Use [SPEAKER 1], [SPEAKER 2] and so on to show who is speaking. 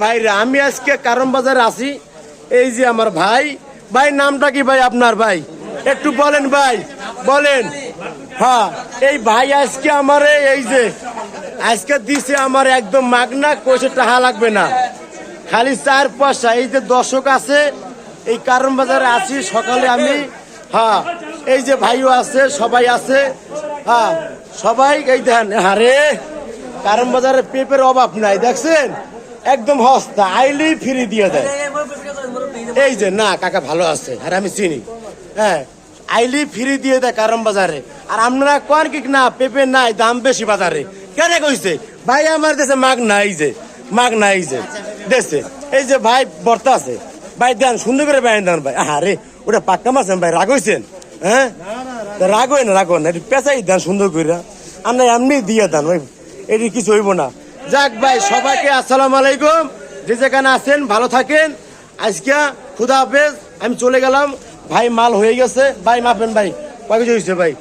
[SPEAKER 1] ভাইরা আমি আজকে কারণ বাজারে আছি। এই যে আমার ভাই, ভাই নামটা কি ভাই আপনার? ভাই একটু বলেন, ভাই বলেন। হ্যাঁ, এই ভাই আজকে আমারে এই যে আজকে দিছে আমার একদম মাগনা, কইছে টাকা লাগবে না, খালি 4 পয়সা। এই যে দর্শক আছে এই কারণ বাজারে আছি সকালে আমি। হ্যাঁ, এই যে ভাইও আছে, সবাই আছে। হ্যাঁ, সবাই এই দেন। আরে কারণ বাজারে পেঁপের অভাব নাই, দেখছেন একদম সস্তা, আইলি ফ্রি দিয়ে দেয়। এই যে না কাকা ভালো আছে, আর আমি চিনি। হ্যাঁ, আইলি ফ্রি দিয়ে দেয় কারণ বাজারে। আর আপনারা কোন কি না পেঁপে নাই, দাম বেশি বাজারে। কেন কইছে ভাই আমার দেশে মাগ নাই, যে মাগ নাই যে দেশে। এই যে ভাই বর্তা আছে, ভাই দেন সুন্দর করে ভাই দেন ভাই। আরে ওটা পাক্কা মাছ ভাই, রাগ হয়েছেন? হ্যাঁ, রাগ হয় না, রাগ না, একটু পেঁচাই দেন সুন্দর করে। আমরা এমনি দিয়ে দেন, ওই এটি কিছু হইব না। যাক ভাই, সবাইকে আসসালামু আলাইকুম। যে যেখানে আছেন ভালো থাকেন। আজকে খুদা হাফেজ, আমি চলে গেলাম। ভাই মাল হয়ে গেছে, ভাই মাপেন ভাই, কয় কেজি হয়েছে ভাই?